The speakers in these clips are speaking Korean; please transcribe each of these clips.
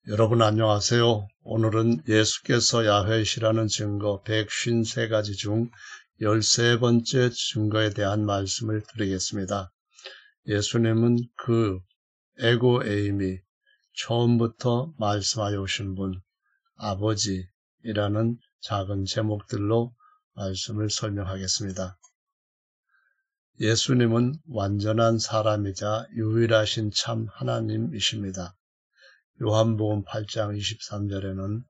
여러분 안녕하세요. 오늘은 예수께서 야훼시라는 증거 153가지 중 13번째 증거에 대한 말씀을 드리겠습니다. 예수님은 그 에고에임이 처음부터 말씀하여 오신 분, 아버지이라는 작은 제목들로 말씀을 설명하겠습니다. 예수님은 완전한 사람이자 유일하신 참 하나님이십니다. 요한복음 8장 23절에는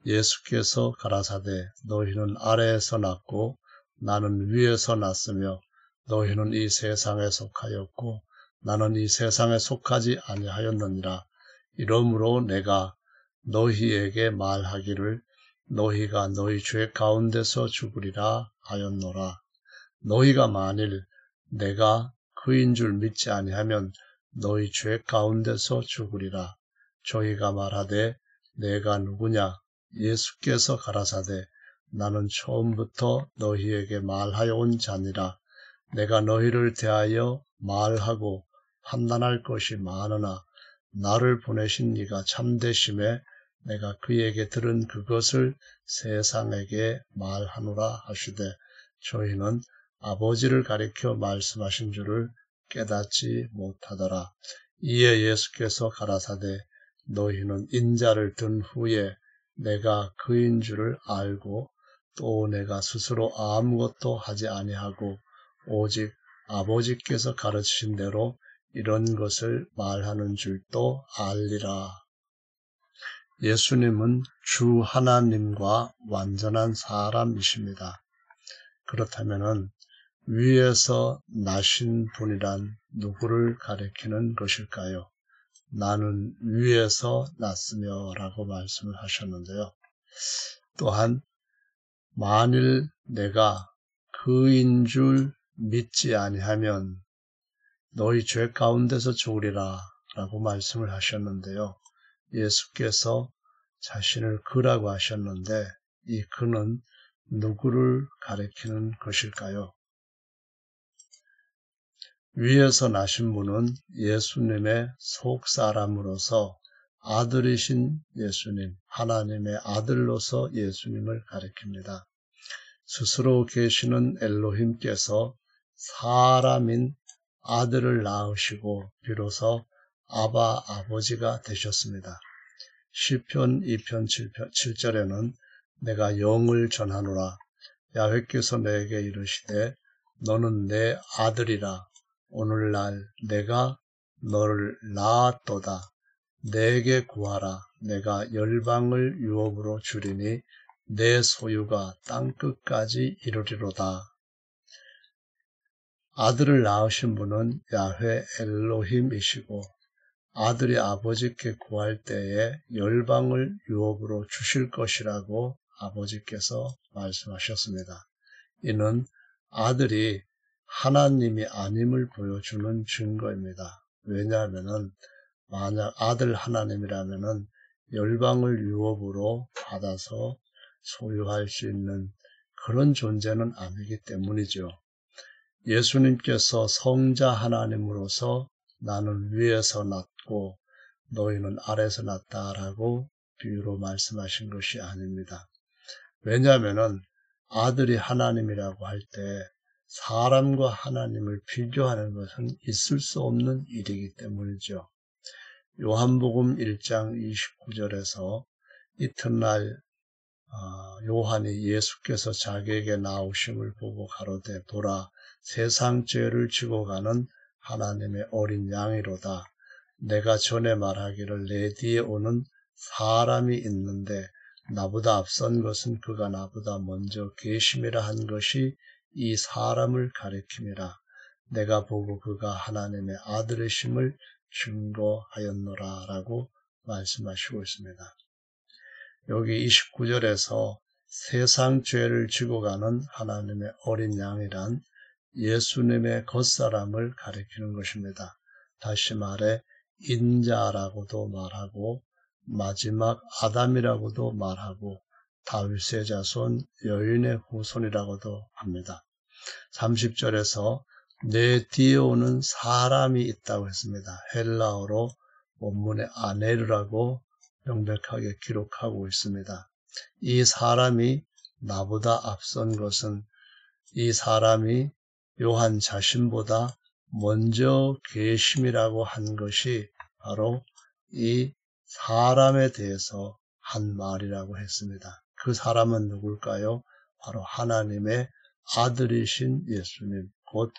예수께서 가라사대 너희는 아래에서 났고 나는 위에서 났으며 너희는 이 세상에 속하였고 나는 이 세상에 속하지 아니하였느니라. 이러므로 내가 너희에게 말하기를 너희가 너희 죄 가운데서 죽으리라 하였노라. 너희가 만일 내가 그인 줄 믿지 아니하면 너희 죄 가운데서 죽으리라. 저희가 말하되 내가 누구냐? 예수께서 가라사대 나는 처음부터 너희에게 말하여 온 자니라. 내가 너희를 대하여 말하고 판단할 것이 많으나 나를 보내신 이가 참되심에 내가 그에게 들은 그것을 세상에게 말하노라 하시되 저희는 아버지를 가리켜 말씀하신 줄을 깨닫지 못하더라. 이에 예수께서 가라사대 너희는 인자를 든 후에 내가 그인 줄을 알고 또 내가 스스로 아무것도 하지 아니하고 오직 아버지께서 가르치신 대로 이런 것을 말하는 줄도 알리라. 예수님은 주 하나님과 완전한 사람이십니다. 그렇다면 위에서 나신 분이란 누구를 가리키는 것일까요? 나는 위에서 났으며 라고 말씀을 하셨는데요. 또한 만일 내가 그인 줄 믿지 아니하면 너희 죄 가운데서 죽으리라 라고 말씀을 하셨는데요. 예수께서 자신을 그라고 하셨는데 이 그는 누구를 가리키는 것일까요? 위에서 나신 분은 예수님의 속사람으로서 아들이신 예수님, 하나님의 아들로서 예수님을 가리킵니다. 스스로 계시는 엘로힘께서 사람인 아들을 낳으시고 비로소 아바 아버지가 되셨습니다. 시편 2편 7절에는 내가 영을 전하노라. 야훼께서 내게 이르시되 너는 내 아들이라. 오늘날 내가 너를 낳았도다. 내게 구하라. 내가 열방을 유업으로 주리니 내 소유가 땅끝까지 이르리로다. 아들을 낳으신 분은 야훼 엘로힘이시고 아들이 아버지께 구할 때에 열방을 유업으로 주실 것이라고 아버지께서 말씀하셨습니다. 이는 아들이 하나님이 아님을 보여주는 증거입니다. 왜냐하면 만약 아들 하나님이라면 열방을 유업으로 받아서 소유할 수 있는 그런 존재는 아니기 때문이죠. 예수님께서 성자 하나님으로서 나는 위에서 났고 너희는 아래에서 났다라고 비유로 말씀하신 것이 아닙니다. 왜냐하면 아들이 하나님이라고 할 때 사람과 하나님을 비교하는 것은 있을 수 없는 일이기 때문이죠. 요한복음 1장 29절에서 이튿날 요한이 예수께서 자기에게 나오심을 보고 가로되 보라 세상 죄를 지고 가는 하나님의 어린 양이로다. 내가 전에 말하기를 내 뒤에 오는 사람이 있는데 나보다 앞선 것은 그가 나보다 먼저 계심이라 한 것이 이 사람을 가리킴이라. 내가 보고 그가 하나님의 아들이심을 증거하였노라 라고 말씀하시고 있습니다. 여기 29절에서 세상 죄를 지고 가는 하나님의 어린 양이란 예수님의 겉사람을 가리키는 것입니다. 다시 말해 인자라고도 말하고 마지막 아담이라고도 말하고 다윗의 자손 여인의 후손이라고도 합니다. 30절에서 내 뒤에 오는 사람이 있다고 했습니다. 헬라어로 원문에 아네르라고 명백하게 기록하고 있습니다. 이 사람이 나보다 앞선 것은 이 사람이 요한 자신보다 먼저 계심이라고 한 것이 바로 이 사람에 대해서 한 말이라고 했습니다. 그 사람은 누굴까요? 바로 하나님의 아들이신 예수님, 곧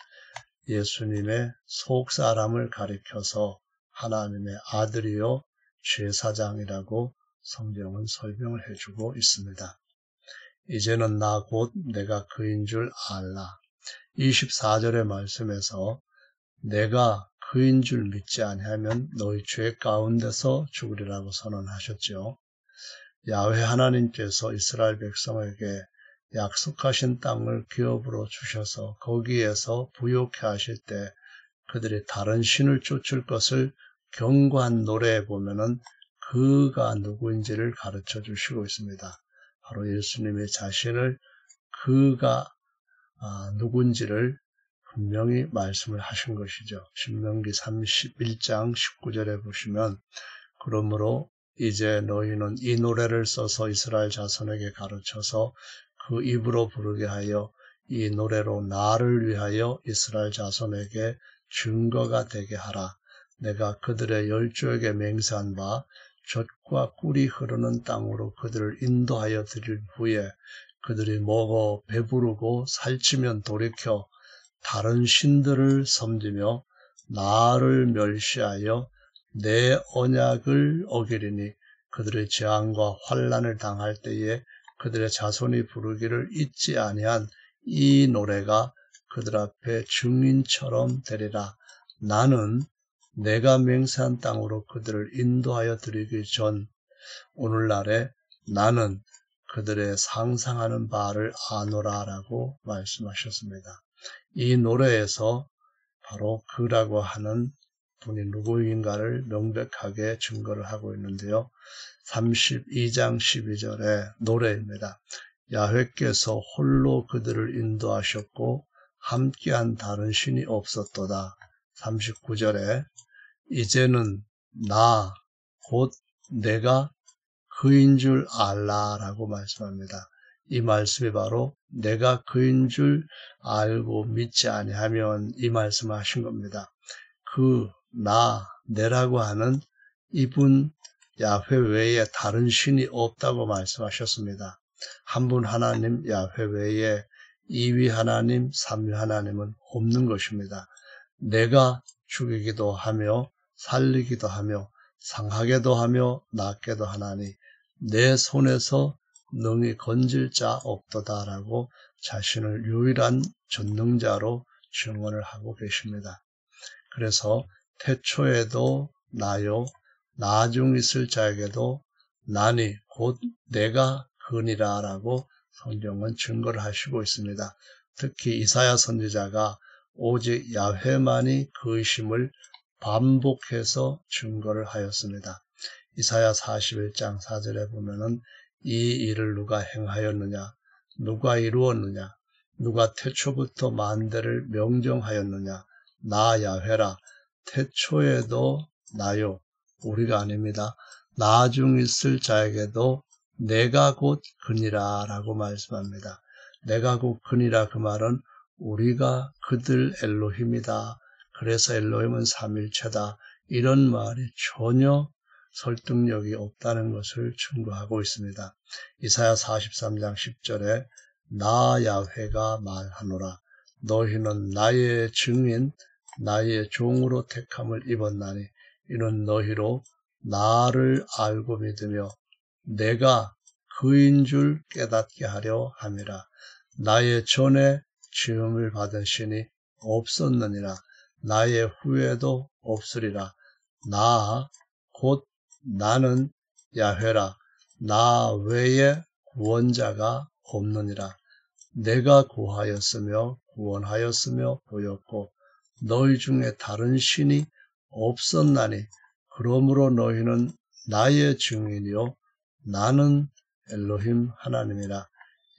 예수님의 속사람을 가리켜서 하나님의 아들이요 제사장이라고 성경은 설명을 해주고 있습니다. 이제는 나 곧 내가 그인 줄 알라. 24절의 말씀에서 내가 그인 줄 믿지 아니하면 너희 죄 가운데서 죽으리라고 선언하셨죠. 야훼 하나님께서 이스라엘 백성에게 약속하신 땅을 기업으로 주셔서 거기에서 부욕해 하실 때 그들이 다른 신을 쫓을 것을 경고한 노래에 보면은 그가 누구인지를 가르쳐 주시고 있습니다. 바로 예수님의 자신을 그가 누군지를 분명히 말씀을 하신 것이죠. 신명기 31장 19절에 보시면 그러므로 이제 너희는 이 노래를 써서 이스라엘 자손에게 가르쳐서 그 입으로 부르게 하여 이 노래로 나를 위하여 이스라엘 자손에게 증거가 되게 하라. 내가 그들의 열조에게 맹세한 바 젖과 꿀이 흐르는 땅으로 그들을 인도하여 드릴 후에 그들이 먹어 배부르고 살찌면 돌이켜 다른 신들을 섬기며 나를 멸시하여 내 언약을 어기리니 그들의 재앙과 환난을 당할 때에 그들의 자손이 부르기를 잊지 아니한 이 노래가 그들 앞에 증인처럼 되리라. 나는 내가 맹세한 땅으로 그들을 인도하여 드리기 전 오늘날에 나는 그들의 상상하는 바를 아노라라고 말씀하셨습니다. 이 노래에서 바로 그라고 하는 분이 누구인가를 명백하게 증거를 하고 있는데요. 32장 12절의 노래입니다. 야훼께서 홀로 그들을 인도하셨고 함께한 다른 신이 없었도다. 39절에 이제는 나 곧 내가 그인 줄 알라라고 말씀합니다. 이 말씀이 바로 내가 그인 줄 알고 믿지 아니하면 이 말씀을 하신 겁니다. 그, 나, 내라고 하는 이분 야훼 외에 다른 신이 없다고 말씀하셨습니다. 한 분 하나님 야훼 외에 2위 하나님, 3위 하나님은 없는 것입니다. 내가 죽이기도 하며 살리기도 하며 상하게도 하며 낫게도 하나니 내 손에서 능히 건질 자 없도다라고 자신을 유일한 전능자로 증언을 하고 계십니다. 그래서 태초에도 나요 나중 있을 자에게도 나니 곧 내가 그니라라고 성경은 증거를 하시고 있습니다. 특히 이사야 선지자가 오직 야훼만이 그이심을 반복해서 증거를 하였습니다. 이사야 41장 4절에 보면은 이 일을 누가 행하였느냐, 누가 이루었느냐, 누가 태초부터 만대를 명정하였느냐, 나 야훼라. 태초에도 나요, 우리가 아닙니다. 나중 있을 자에게도 내가 곧 그니라 라고 말씀합니다. 내가 곧 그니라 그 말은 우리가 그들 엘로힘이다. 그래서 엘로힘은 삼일체다. 이런 말이 전혀 설득력이 없다는 것을 증거하고 있습니다. 이사야 43장 10절에 나 야훼가 말하노라. 너희는 나의 증인, 나의 종으로 택함을 입었나니 이는 너희로 나를 알고 믿으며 내가 그인 줄 깨닫게 하려 함이라. 나의 전에 지음을 받은 신이 없었느니라. 나의 후에도 없으리라. 나 곧 나는 야훼라. 나 외에 구원자가 없느니라. 내가 구하였으며 구원하였으며 보였고 너희 중에 다른 신이 없었나니 그러므로 너희는 나의 증인이요 나는 엘로힘 하나님이라.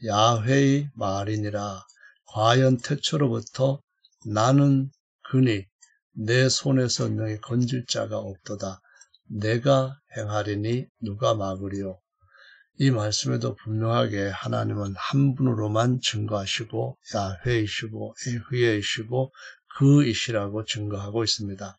야훼의 말이니라. 과연 태초로부터 나는 그니 내 손에서 능히 건질 자가 없도다. 내가 행하리니 누가 막으리요. 이 말씀에도 분명하게 하나님은 한 분으로만 증거하시고 야훼이시고 에흐예이시고 그이시라고 증거하고 있습니다.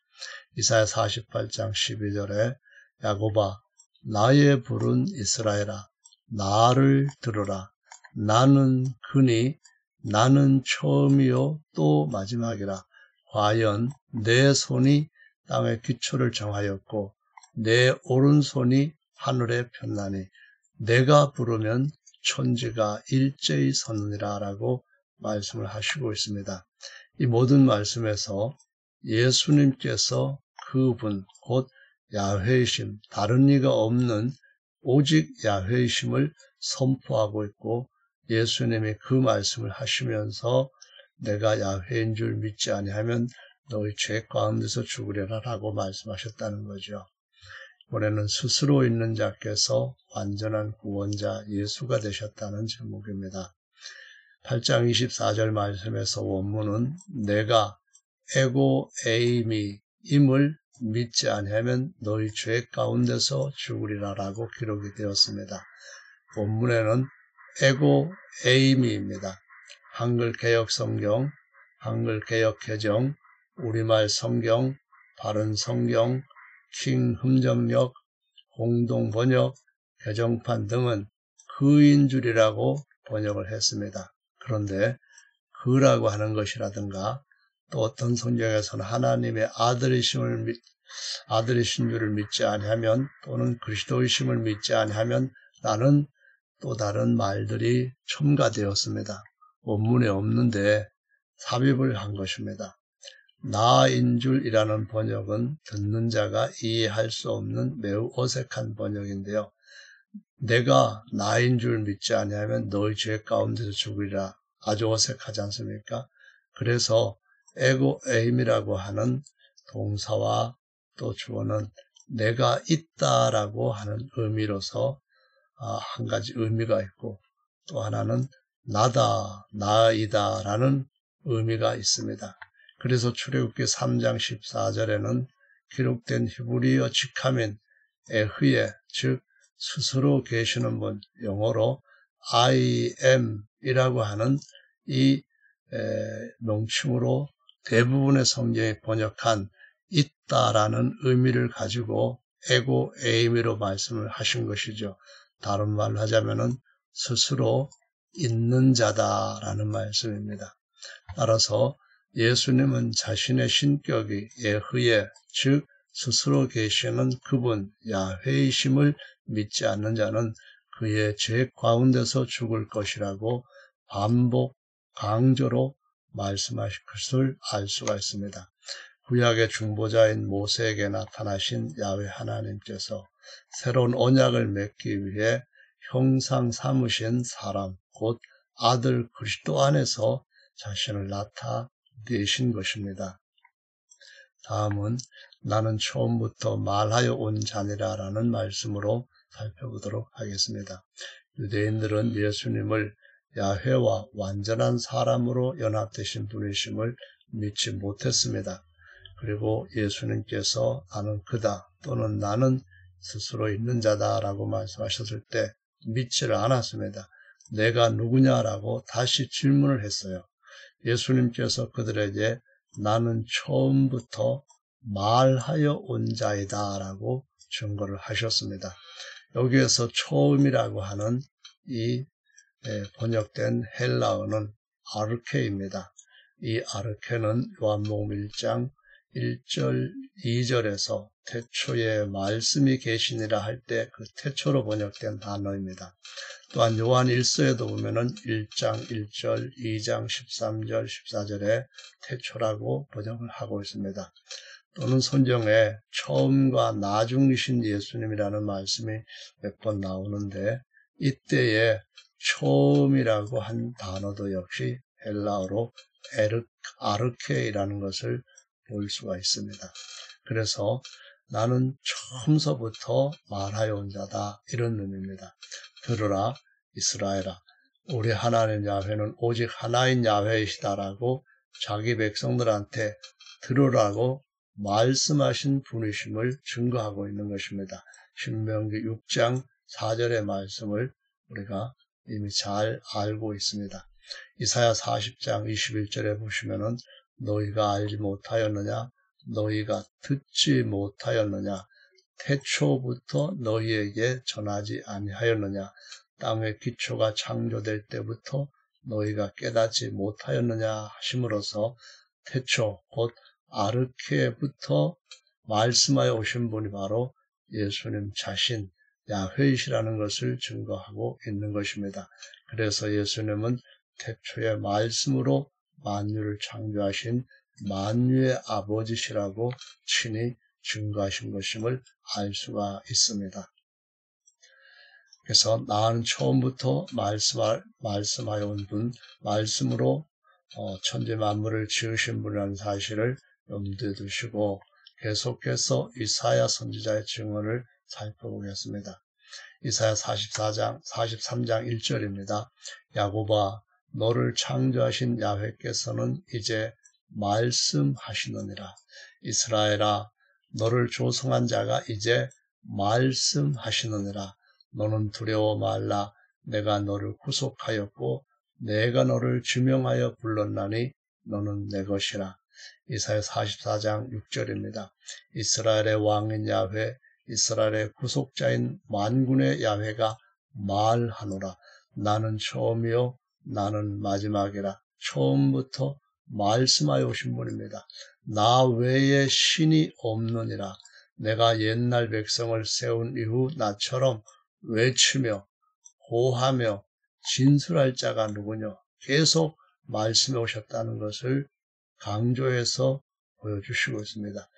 이사야 48장 12절에 야곱아 나의 부른 이스라엘아 나를 들으라. 나는 그니 나는 처음이요 또 마지막이라. 과연 내 손이 땅의 기초를 정하였고 내 오른손이 하늘에 폈나니 내가 부르면 천지가 일제히 서느니라 라고 말씀을 하시고 있습니다. 이 모든 말씀에서 예수님께서 그분 곧 야훼이심 다른 이가 없는 오직 야훼이심을 선포하고 있고 예수님이 그 말씀을 하시면서 내가 야훼인 줄 믿지 아니하면 너희 죄 가운데서 죽으리라 라고 말씀하셨다는 거죠. 이번에는 스스로 있는 자께서 완전한 구원자 예수가 되셨다는 제목입니다. 8장 24절 말씀에서 원문은 내가 에고 에이미 임을 믿지 아니하면 너희 죄 가운데서 죽으리라 라고 기록이 되었습니다. 원문에는 에고 에이미입니다. 한글 개역 성경, 한글 개역 개정, 우리말 성경, 바른 성경, 킹 흠정역, 공동 번역, 개정판 등은 그인 줄이라고 번역을 했습니다. 그런데 그라고 하는 것이라든가 또 어떤 성경에서는 하나님의 아들이신 줄을 믿지 아니하면 또는 그리스도이심을 믿지 아니하면 라는 또 다른 말들이 첨가되었습니다. 원문에 없는데 삽입을 한 것입니다. 나인 줄이라는 번역은 듣는 자가 이해할 수 없는 매우 어색한 번역인데요. 내가 나인 줄 믿지 아니하면 너희 죄 가운데서 죽으리라. 아주 어색하지 않습니까? 그래서 에고 에임이라고 하는 동사와 또 주어는 내가 있다라고 하는 의미로서 한 가지 의미가 있고 또 하나는 나다, 나이다 라는 의미가 있습니다. 그래서 출애굽기 3장 14절에는 기록된 히브리어 직함인 에흐예, 즉 스스로 계시는 분, 영어로 I am 이라고 하는 이 명칭으로 대부분의 성경이 번역한 있다라는 의미를 가지고 에고 에이미로 말씀을 하신 것이죠. 다른 말로 하자면은 스스로 있는 자다라는 말씀입니다. 따라서 예수님은 자신의 신격이 예흐예, 즉 스스로 계시는 그분 야훼이심을 믿지 않는 자는 그의 죄 가운데서 죽을 것이라고 반복 강조로 말씀하신 것을 알 수가 있습니다. 구약의 중보자인 모세에게 나타나신 야훼 하나님께서 새로운 언약을 맺기 위해 형상 삼으신 사람, 곧 아들 그리스도 안에서 자신을 나타내신 것입니다. 다음은 나는 처음부터 말하여 온 자니라 라는 말씀으로 살펴보도록 하겠습니다. 유대인들은 예수님을 야훼와 완전한 사람으로 연합되신 분이심을 믿지 못했습니다. 그리고 예수님께서 나는 그다 또는 나는 스스로 있는 자다 라고 말씀하셨을 때 믿지를 않았습니다. 내가 누구냐라고 다시 질문을 했어요. 예수님께서 그들에게 나는 처음부터 말하여 온 자이다 라고 증거를 하셨습니다. 여기에서 처음이라고 하는 이 번역된 헬라어는 아르케입니다. 이 아르케는 요한복음 1장 1절, 2절에서 태초에 말씀이 계시니라 할 때 그 태초로 번역된 단어입니다. 또한 요한 1서에도 보면은 1장 1절, 2장 13절, 14절에 태초라고 번역을 하고 있습니다. 또는 성경에 처음과 나중이신 예수님이라는 말씀이 몇 번 나오는데 이때에 처음이라고 한 단어도 역시 헬라어로 아르케이라는 것을 볼 수가 있습니다. 그래서 나는 처음서부터 말하여 온 자다 이런 의미입니다. 들으라 이스라엘아 우리 하나님 야훼는 오직 하나인 야훼이시다라고 자기 백성들한테 들으라고 말씀하신 분이심을 증거하고 있는 것입니다. 신명기 6장 4절의 말씀을 우리가 이미 잘 알고 있습니다. 이사야 40장 21절에 보시면은 너희가 알지 못하였느냐, 너희가 듣지 못하였느냐, 태초부터 너희에게 전하지 아니하였느냐, 땅의 기초가 창조될 때부터 너희가 깨닫지 못하였느냐 하심으로써 태초 곧 아르케부터 말씀하여 오신 분이 바로 예수님 자신 야훼이시라는 것을 증거하고 있는 것입니다. 그래서 예수님은 태초의 말씀으로 만유를 창조하신 만유의 아버지시라고 친히 증거하신 것임을 알 수가 있습니다. 그래서 나는 처음부터 말씀하여 온 분, 말씀으로 천지 만물을 지으신 분이라는 사실을 염두에 두시고 계속해서 이사야 선지자의 증언을 살펴보겠습니다. 이사야 43장 1절입니다. 야곱아, 너를 창조하신 야훼께서는 이제 말씀하시느니라. 이스라엘아, 너를 조성한 자가 이제 말씀하시느니라. 너는 두려워 말라. 내가 너를 구속하였고 내가 너를 주명하여 불렀나니 너는 내 것이라. 이사야 44장 6절입니다. 이스라엘의 왕인 야훼, 이스라엘의 구속자인 만군의 야훼가 말하노라. 나는 처음이요 나는 마지막이라. 처음부터 말씀하여 오신 분입니다. 나 외에 신이 없느니라. 내가 옛날 백성을 세운 이후 나처럼 외치며 고하며 진술할 자가 누구냐. 계속 말씀해 오셨다는 것을 강조해서 보여주시고 있습니다.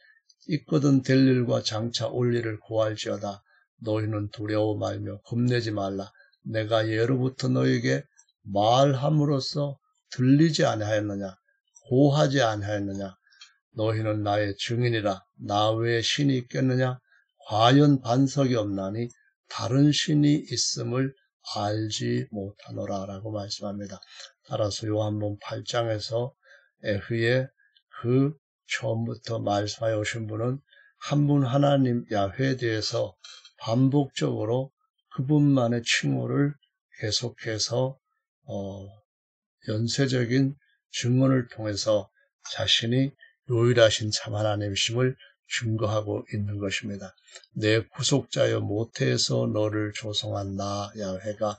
있거든 될 일과 장차 올 일을 고할지어다. 너희는 두려워 말며 겁내지 말라. 내가 예로부터 너희에게 말함으로써 들리지 아니하였느냐. 고하지 아니하였느냐. 너희는 나의 증인이라. 나 외에 신이 있겠느냐. 과연 반석이 없나니 다른 신이 있음을 알지 못하노라 라고 말씀합니다. 따라서 요한복음 8장에서 에흐의 그 처음부터 말씀하여 오신 분은 한 분 하나님 야훼에 대해서 반복적으로 그분만의 칭호를 계속해서 연쇄적인 증언을 통해서 자신이 유일하신 참 하나님이심을 증거하고 있는 것입니다. 내 구속자여 모태에서 너를 조성한 나 야훼가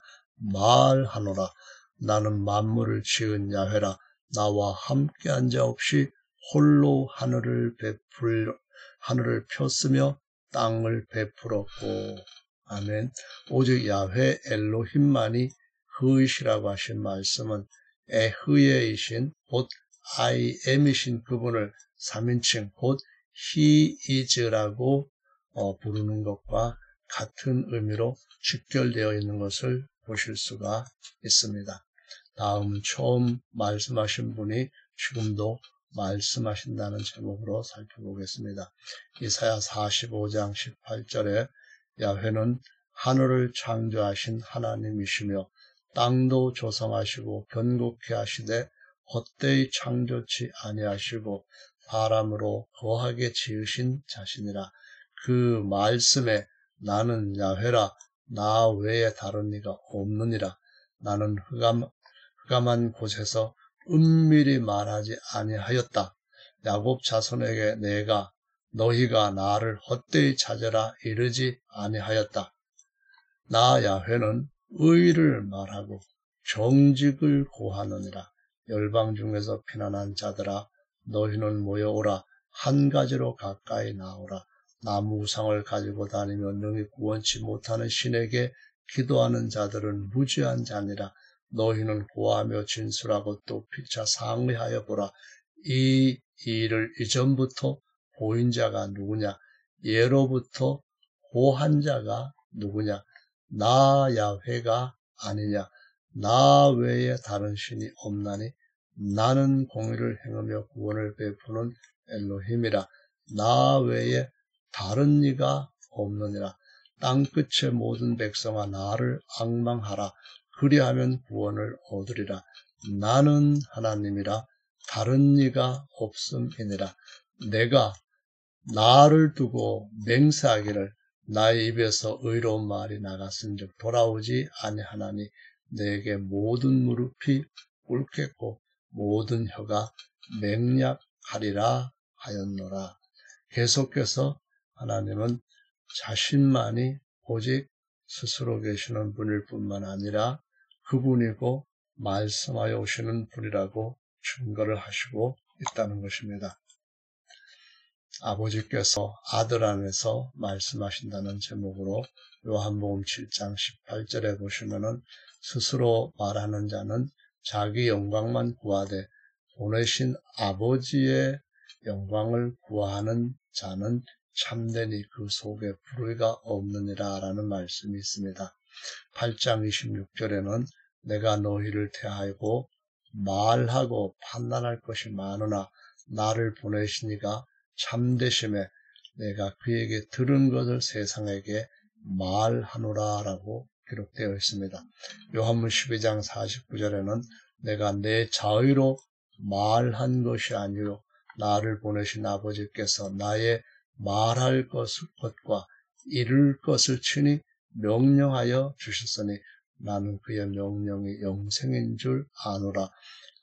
말하노라. 나는 만물을 지은 야훼라. 나와 함께한 자 없이 홀로 하늘을 폈으며 땅을 베풀었고. 아멘. 오직 야훼 엘로힘만이 그이시라고 하신 말씀은 에흐예이신 곧 I am이신 그분을 3인칭 곧 He is라고 부르는 것과 같은 의미로 직결되어 있는 것을 보실 수가 있습니다. 다음 처음 말씀하신 분이 지금도 말씀하신다는 제목으로 살펴보겠습니다. 이사야 45장 18절에 야훼는 하늘을 창조하신 하나님이시며 땅도 조성하시고 견고케 하시되 헛되이 창조치 아니하시고 사람으로 거하게 지으신 자신이라. 그 말씀에 나는 야훼라. 나 외에 다른 이가 없느니라. 나는 흑암한 곳에서 은밀히 말하지 아니하였다. 야곱 자손에게 내가 너희가 나를 헛되이 찾으라 이르지 아니하였다. 나 야훼는 의를 말하고 정직을 고하느니라. 열방 중에서 피난한 자들아, 너희는 모여오라. 한 가지로 가까이 나오라. 나무 우상을 가지고 다니며 능히 구원치 못하는 신에게 기도하는 자들은 무지한 자니라. 너희는 고하며 진술하고 또 피차 상의하여 보라. 이 일을 이전부터 보인 자가 누구냐? 예로부터 고한 자가 누구냐? 나 야훼가 아니냐? 나 외에 다른 신이 없나니 나는 공의를 행하며 구원을 베푸는 엘로힘이라. 나 외에 다른 이가 없느니라. 땅끝의 모든 백성아 나를 앙망하라. 그리하면 구원을 얻으리라. 나는 하나님이라. 다른 이가 없음이니라. 내가 나를 두고 맹세하기를 나의 입에서 의로운 말이 나갔은즉 돌아오지 아니하나니 내게 모든 무릎이 꿇겠고 모든 혀가 맹약하리라 하였노라. 계속해서 하나님은 자신만이 오직 스스로 계시는 분일 뿐만 아니라 그분이고 말씀하여 오시는 분이라고 증거를 하시고 있다는 것입니다. 아버지께서 아들 안에서 말씀하신다는 제목으로 요한복음 7장 18절에 보시면은 스스로 말하는 자는 자기 영광만 구하되 보내신 아버지의 영광을 구하는 자는 참되니 그 속에 불의가 없느니라 라는 말씀이 있습니다. 8장 26절에는 내가 너희를 대하고 말하고 판단할 것이 많으나 나를 보내시니가 참되심에 내가 그에게 들은 것을 세상에게 말하노라 라고 기록되어 있습니다. 요한복음 12장 49절에는 내가 내 자의로 말한 것이 아니요 나를 보내신 아버지께서 나의 말할 것과 이룰 것을 친히 명령하여 주셨으니 나는 그의 명령이 영생인 줄 아노라.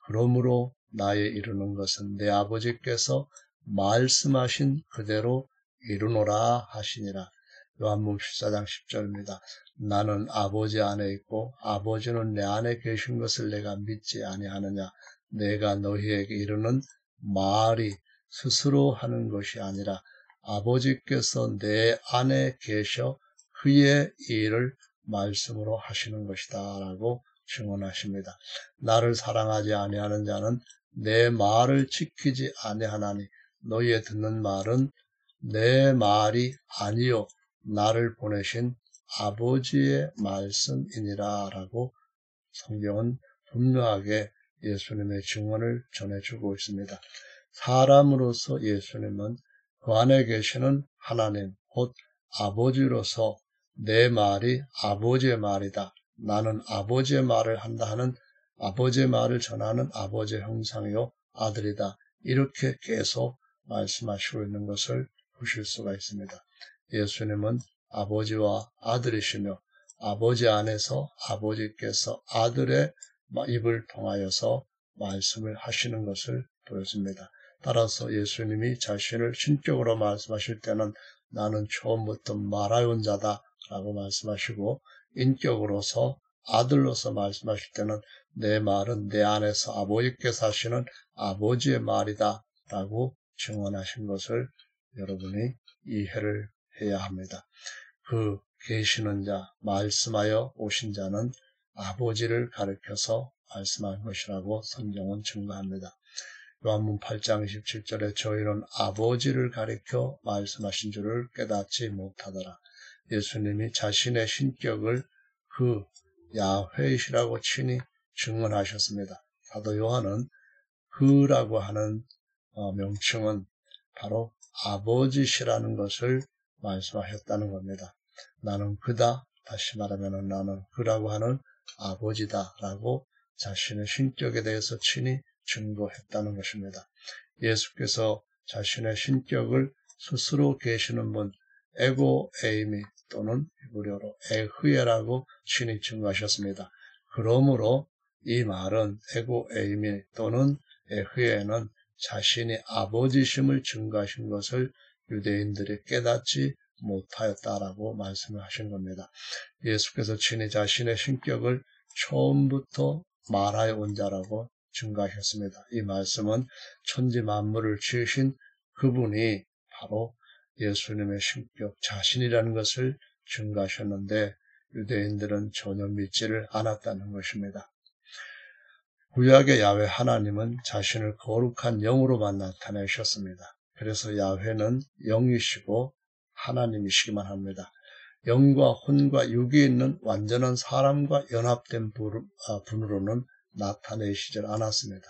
그러므로 나의 이루는 것은 내 아버지께서 말씀하신 그대로 이루노라 하시니라. 요한복음 14장 10절입니다. 나는 아버지 안에 있고 아버지는 내 안에 계신 것을 내가 믿지 아니하느냐. 내가 너희에게 이르는 말이 스스로 하는 것이 아니라 아버지께서 내 안에 계셔 그의 일을 말씀으로 하시는 것이다 라고 증언하십니다. 나를 사랑하지 아니하는 자는 내 말을 지키지 아니하나니 너희의 듣는 말은 내 말이 아니요 나를 보내신 아버지의 말씀이니라 라고 성경은 분명하게 예수님의 증언을 전해주고 있습니다. 사람으로서 예수님은 그 안에 계시는 하나님 곧 아버지로서 내 말이 아버지의 말이다. 나는 아버지의 말을 한다 하는 아버지의 말을 전하는 아버지의 형상이요 아들이다. 이렇게 계속 말씀하시고 있는 것을 보실 수가 있습니다. 예수님은 아버지와 아들이시며 아버지 안에서 아버지께서 아들의 입을 통하여서 말씀을 하시는 것을 보여줍니다. 따라서 예수님이 자신을 신격으로 말씀하실 때는 나는 처음부터 말하여온 자다 라고 말씀하시고 인격으로서 아들로서 말씀하실 때는 내 말은 내 안에서 아버지께서 하시는 아버지의 말이다 라고 증언하신 것을 여러분이 이해를 해야 합니다. 그 계시는 자, 말씀하여 오신 자는 아버지를 가리켜서 말씀한 것이라고 성경은 증거합니다. 요한복음 8장 27절에 저희는 아버지를 가리켜 말씀하신 줄을 깨닫지 못하더라. 예수님이 자신의 신격을 그 야훼이시라고 친히 증언하셨습니다. 사도 요한은 그라고 하는 명칭은 바로 아버지시라는 것을 말씀하셨다는 겁니다. 나는 그다, 다시 말하면 나는 그라고 하는 아버지다라고 자신의 신격에 대해서 친히 증거했다는 것입니다. 예수께서 자신의 신격을 스스로 계시는 분, 에고 에이미 또는 히브리어로 에흐예라고 친히 증거하셨습니다. 그러므로 이 말은 에고 에이미 또는 에흐예는 자신이 아버지심을 증거하신 것을 유대인들이 깨닫지 못하였다라고 말씀을 하신 겁니다. 예수께서 친히 자신의 신격을 처음부터 말하여 온 자라고 증거하셨습니다. 이 말씀은 천지 만물을 지으신 그분이 바로 예수님의 신격 자신이라는 것을 증거하셨는데 유대인들은 전혀 믿지를 않았다는 것입니다. 구약의 야훼 하나님은 자신을 거룩한 영으로만 나타내셨습니다. 그래서 야훼는 영이시고 하나님이시기만 합니다. 영과 혼과 육이 있는 완전한 사람과 연합된 분으로는 나타내시질 않았습니다.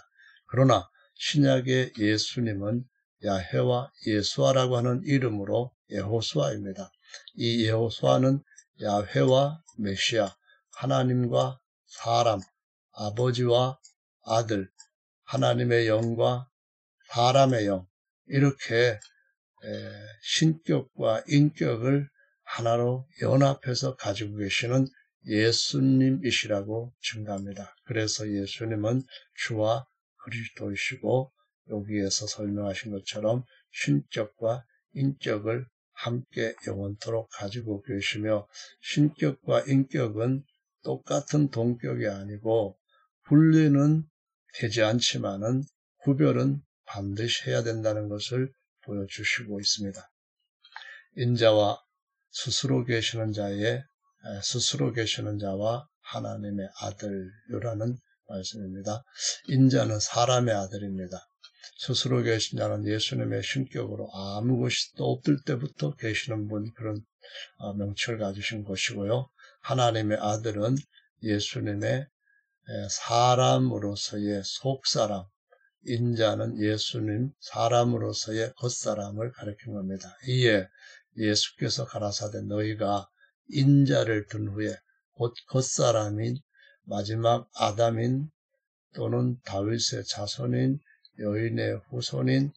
그러나 신약의 예수님은 야훼와 예수아라고 하는 이름으로 여호수아입니다. 이 여호수아는 야훼와 메시아, 하나님과 사람, 아버지와 아들, 하나님의 영과 사람의 영, 이렇게 신격과 인격을 하나로 연합해서 가지고 계시는 예수님이시라고 증가합니다. 그래서 예수님은 주와 그리스도이시고 여기에서 설명하신 것처럼 신격과 인격을 함께 영원토록 가지고 계시며 신격과 인격은 똑같은 동격이 아니고 분리는 되지 않지만은 구별은 반드시 해야 된다는 것을 보여주시고 있습니다. 인자와 스스로 계시는 자와 하나님의 아들이라는 말씀입니다. 인자는 사람의 아들입니다. 스스로 계신 자는 예수님의 신격으로 아무 것이 또 없을 때부터 계시는 분, 그런 명칭을 가지신 것이고요. 하나님의 아들은 예수님의 사람으로서의 속사람, 인자는 예수님 사람으로서의 겉사람을 가리킨 겁니다. 이에 예수께서 가라사대 너희가 인자를 든 후에 곧 겉사람인 마지막 아담인 또는 다윗의 자손인 여인의 후손인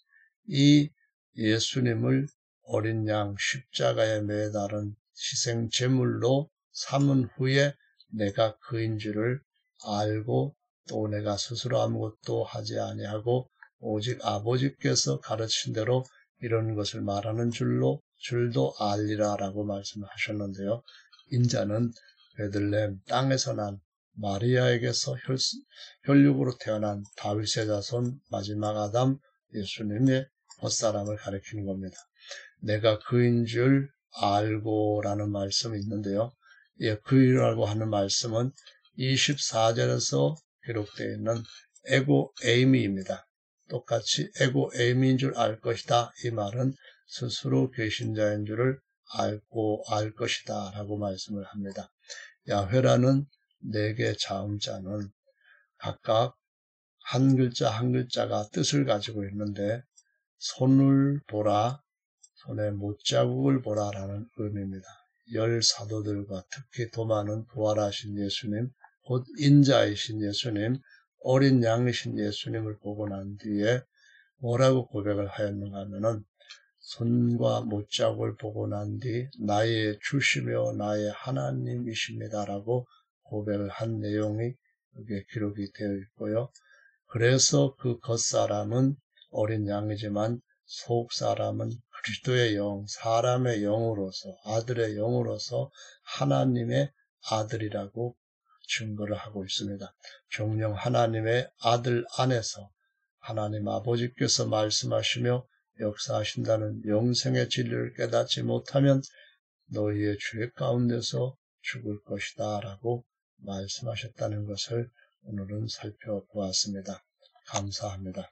이 예수님을 어린 양 십자가에 매달은 희생 제물로 삼은 후에 내가 그인 줄을 알고 또 내가 스스로 아무것도 하지 아니하고 오직 아버지께서 가르친 대로 이런 것을 말하는 줄도 알리라 라고 말씀하셨는데요. 인자는 베들레헴 땅에서 난 마리아에게서 혈육으로 태어난 다윗의 자손 마지막 아담 예수님의 겉사람을 가리키는 겁니다. 내가 그인 줄 알고 라는 말씀이 있는데요. 그이라고 하는 말씀은 24절에서 기록되어 있는 에고 에이미입니다. 똑같이 에고 에이미인 줄 알 것이다. 이 말은 스스로 계신 자인 줄을 알고 알 것이다 라고 말씀을 합니다. 야훼라는 4개 자음자는 각각 한 글자 한 글자가 뜻을 가지고 있는데 손을 보라, 손에 못자국을 보라 라는 의미입니다. 10사도들과 특히 더 많은 부활하신 예수님, 곧 인자이신 예수님, 어린 양이신 예수님을 보고 난 뒤에 뭐라고 고백을 하였는가 하면은 손과 못자국을 보고 난 뒤 나의 주시며 나의 하나님이십니다 라고 고백을 한 내용이 여기에 기록이 되어 있고요. 그래서 그 겉사람은 어린 양이지만 속사람은 그리스도의 영, 사람의 영으로서 아들의 영으로서 하나님의 아들이라고 증거를 하고 있습니다. 정녕 하나님의 아들 안에서 하나님 아버지께서 말씀하시며 역사하신다는 영생의 진리를 깨닫지 못하면 너희의 죄 가운데서 죽을 것이다 라고 말씀하셨다는 것을 오늘은 살펴보았습니다. 감사합니다.